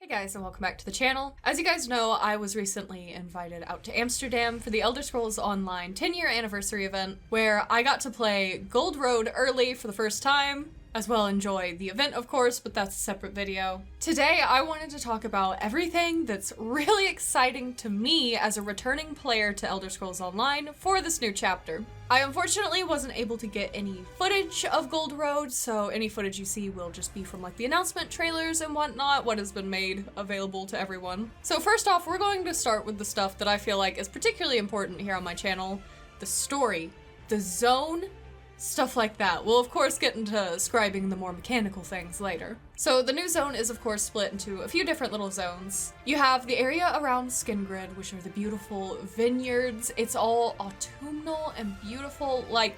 Guys, and welcome back to the channel. As you guys know, I was recently invited out to Amsterdam for the Elder Scrolls Online 10-year anniversary event, where I got to play Gold Road early for the first time, as well enjoy the event of course, but that's a separate video. Today I wanted to talk about everything that's really exciting to me as a returning player to Elder Scrolls Online for this new chapter. I unfortunately wasn't able to get any footage of Gold Road, so any footage you see will just be from like the announcement trailers and whatnot, what has been made available to everyone. So first off, we're going to start with the stuff that I feel like is particularly important here on my channel: the story, the zone, stuff like that. We'll of course get into scribing the more mechanical things later. So the new zone is of course split into a few different little zones. You have the area around Skingrid, which are the beautiful vineyards. It's all autumnal and beautiful. Like,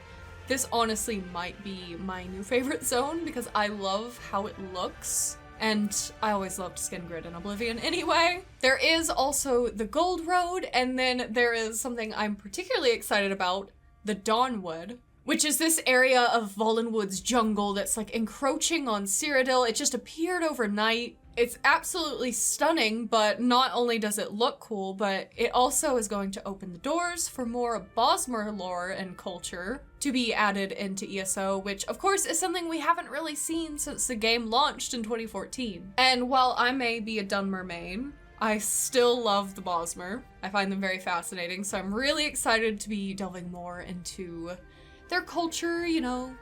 this honestly might be my new favorite zone because I love how it looks. And I always loved Skingrid and Oblivion anyway. There is also the Gold Road, and then there is something I'm particularly excited about, the Dawnwood, which is this area of Volenwood's jungle that's like encroaching on Cyrodiil. It just appeared overnight. It's absolutely stunning, but not only does it look cool, but it also is going to open the doors for more Bosmer lore and culture to be added into ESO, which of course is something we haven't really seen since the game launched in 2014. And while I may be a Dunmer main, I still love the Bosmer. I find them very fascinating, so I'm really excited to be delving more into their culture, you know,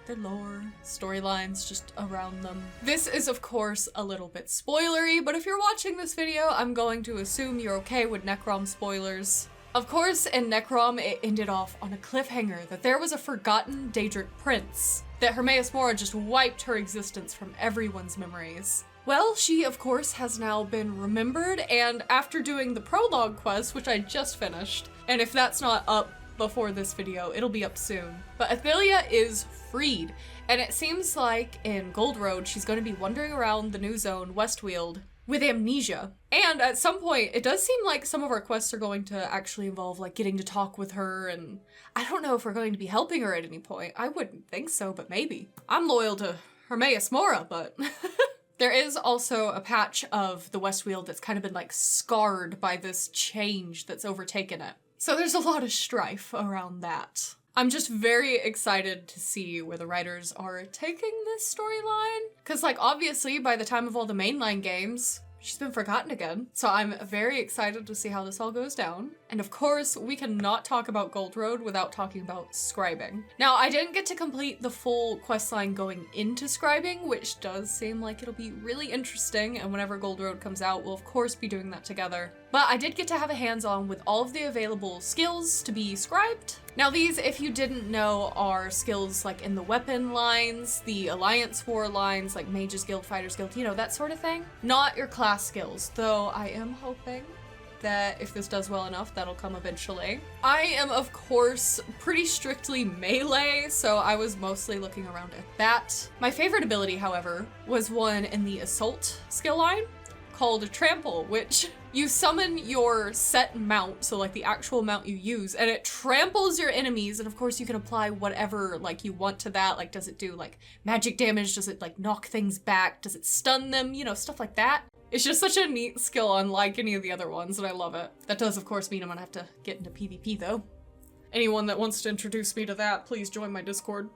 their lore, storylines just around them. This is of course a little bit spoilery, but if you're watching this video, I'm going to assume you're okay with Necrom spoilers. Of course, in Necrom, it ended off on a cliffhanger that there was a forgotten Daedric prince, that Hermaeus Mora just wiped her existence from everyone's memories. Well, she of course has now been remembered, and after doing the prologue quest, which I just finished, and if that's not up before this video, it'll be up soon. But Athelia is freed, and it seems like in Gold Road, she's going to be wandering around the new zone, Westweald, with amnesia. And at some point, it does seem like some of our quests are going to actually involve like getting to talk with her, and I don't know if we're going to be helping her at any point. I wouldn't think so, but maybe. I'm loyal to Hermaeus Mora, but there is also a patch of the Westweald that's kind of been like scarred by this change that's overtaken it. So there's a lot of strife around that. I'm just very excited to see where the writers are taking this storyline. Cause like obviously by the time of all the mainline games, she's been forgotten again. So I'm very excited to see how this all goes down. And of course, we cannot talk about Gold Road without talking about scribing. Now, I didn't get to complete the full questline going into scribing, which does seem like it'll be really interesting, and whenever Gold Road comes out, we'll of course be doing that together. But I did get to have a hands-on with all of the available skills to be scribed. Now these, if you didn't know, are skills like in the weapon lines, the Alliance War lines, like Mages Guild, Fighters Guild, you know, that sort of thing. Not your class skills, though I am hoping that if this does well enough, that'll come eventually. I am, of course, pretty strictly melee, so I was mostly looking around at that. My favorite ability, however, was one in the Assault skill line called Trample, which you summon your set mount, so like the actual mount you use, and it tramples your enemies, and of course you can apply whatever like you want to that. Like, does it do like magic damage? Does it like knock things back? Does it stun them? You know, stuff like that. It's just such a neat skill unlike any of the other ones, and I love it. That does of course mean I'm gonna have to get into PvP though. Anyone that wants to introduce me to that, please join my Discord.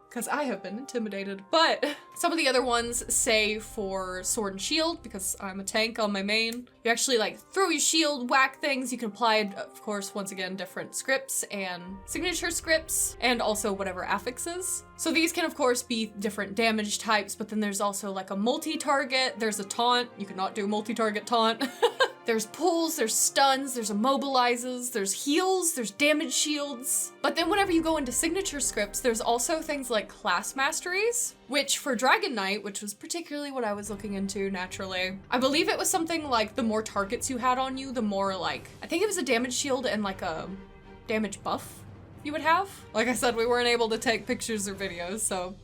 Because I have been intimidated. But some of the other ones say for Sword and Shield, because I'm a tank on my main. You actually like throw your shield, whack things. You can apply, of course, once again, different scripts and signature scripts, and also whatever affixes. So these can of course be different damage types, but then there's also like a multi-target, there's a taunt. You cannot do multi-target taunt. There's pulls, there's stuns, there's immobilizes, there's heals, there's damage shields. But then whenever you go into signature scripts, there's also things like class masteries, which for Dragon Knight, which was particularly what I was looking into naturally, I believe it was something like the more targets you had on you, the more like, I think it was a damage shield and like a damage buff you would have. Like I said, we weren't able to take pictures or videos, so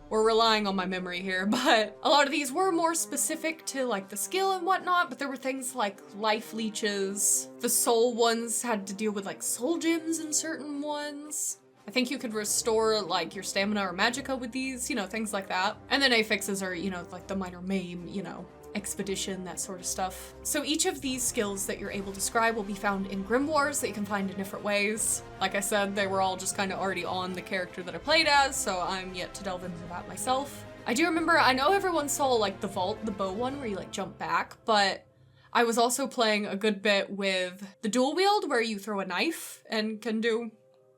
we're relying on my memory here, but a lot of these were more specific to like the skill and whatnot, but there were things like life leeches. The soul ones had to deal with like soul gems in certain ones. I think you could restore like your stamina or magicka with these, you know, things like that. And then affixes are, you know, like the minor maim, you know, expedition, that sort of stuff. So each of these skills that you're able to scribe will be found in grimoires that you can find in different ways. Like I said, they were all just kind of already on the character that I played as, so I'm yet to delve into that myself. I do remember, I know everyone saw like the vault, the bow one where you like jump back, but I was also playing a good bit with the dual wield where you throw a knife and can do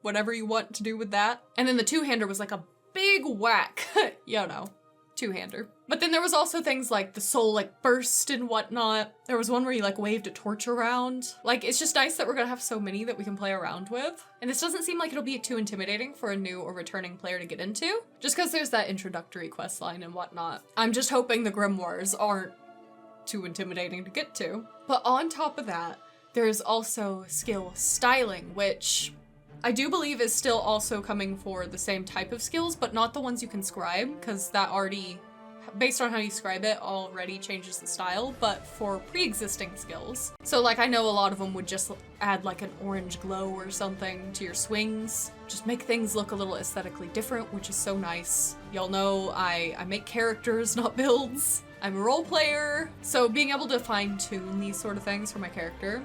whatever you want to do with that. And then the two-hander was like a big whack, you know, two-hander. But then there was also things like the soul like burst and whatnot. There was one where you like waved a torch around. Like, it's just nice that we're gonna have so many that we can play around with. And this doesn't seem like it'll be too intimidating for a new or returning player to get into, just because there's that introductory quest line and whatnot. I'm just hoping the grimoires aren't too intimidating to get to. But on top of that, there is also skill styling, which I do believe is still also coming for the same type of skills, but not the ones you can scribe, because that already, based on how you scribe it, already changes the style, but for pre-existing skills. So like, I know a lot of them would just add like an orange glow or something to your swings, just make things look a little aesthetically different, which is so nice. Y'all know I make characters, not builds. I'm a role player, so being able to fine-tune these sort of things for my character,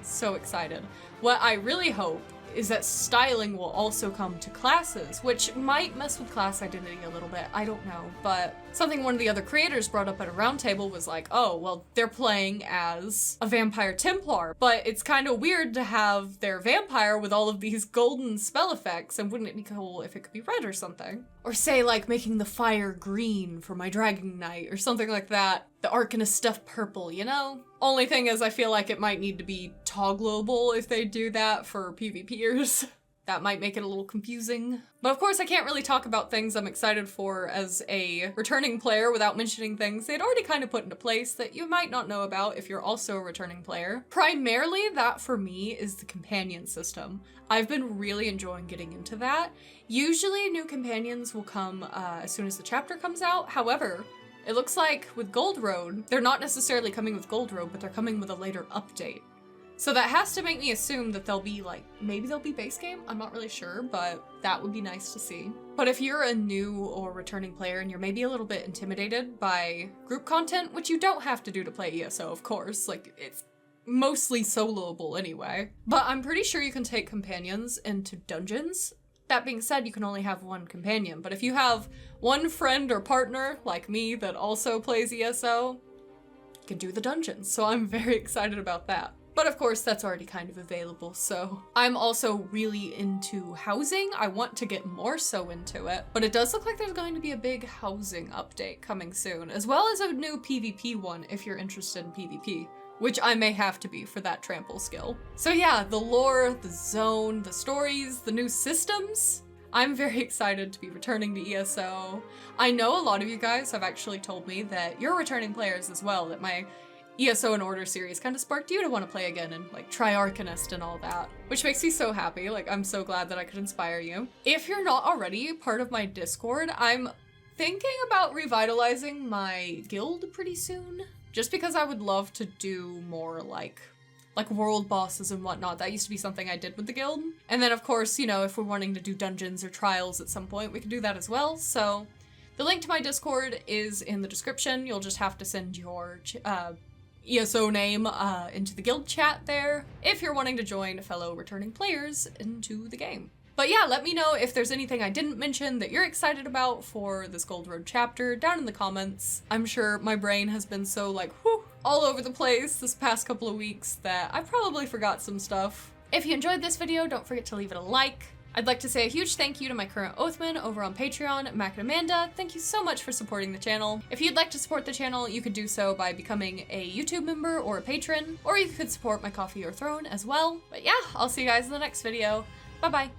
so excited. What I really hope is that styling will also come to classes, which might mess with class identity a little bit, I don't know, but something one of the other creators brought up at a roundtable was like, oh, well, they're playing as a vampire Templar, but it's kind of weird to have their vampire with all of these golden spell effects, and wouldn't it be cool if it could be red or something? Or say, like, making the fire green for my Dragon Knight, or something like that. The Arcanist stuff purple, you know? Only thing is, I feel like it might need to be toggleable if they do that for PvPers. That might make it a little confusing. But of course, I can't really talk about things I'm excited for as a returning player without mentioning things they'd already kind of put into place that you might not know about if you're also a returning player. Primarily, that for me is the companion system. I've been really enjoying getting into that. Usually, new companions will come as soon as the chapter comes out. However, it looks like with Gold Road, they're not necessarily coming with Gold Road, but they're coming with a later update. So that has to make me assume that they'll be like, maybe they'll be base game? I'm not really sure, but that would be nice to see. But if you're a new or returning player and you're maybe a little bit intimidated by group content, which you don't have to do to play ESO, of course, like it's mostly soloable anyway. But I'm pretty sure you can take companions into dungeons. That being said, you can only have one companion, but if you have one friend or partner, like me, that also plays ESO, you can do the dungeons, so I'm very excited about that. But of course, that's already kind of available, so. I'm also really into housing. I want to get more so into it, but it does look like there's going to be a big housing update coming soon, as well as a new PvP one if you're interested in PvP, which I may have to be for that trample skill. So yeah, the lore, the zone, the stories, the new systems. I'm very excited to be returning to ESO. I know a lot of you guys have actually told me that you're returning players as well, that my ESO and Order series kind of sparked you to want to play again and like try Arcanist and all that, which makes me so happy. Like, I'm so glad that I could inspire you. If you're not already part of my Discord, I'm thinking about revitalizing my guild pretty soon, just because I would love to do more like world bosses and whatnot. That used to be something I did with the guild. And then of course, you know, if we're wanting to do dungeons or trials at some point, we can do that as well. So the link to my Discord is in the description. You'll just have to send your ESO name into the guild chat there if you're wanting to join fellow returning players into the game. But yeah, let me know if there's anything I didn't mention that you're excited about for this Gold Road chapter down in the comments. I'm sure my brain has been so like, whew, all over the place this past couple of weeks that I probably forgot some stuff. If you enjoyed this video, don't forget to leave it a like. I'd like to say a huge thank you to my current Oathman over on Patreon, Mac and Amanda. Thank you so much for supporting the channel. If you'd like to support the channel, you could do so by becoming a YouTube member or a patron, or you could support my Coffee or Throne as well. But yeah, I'll see you guys in the next video. Bye-bye.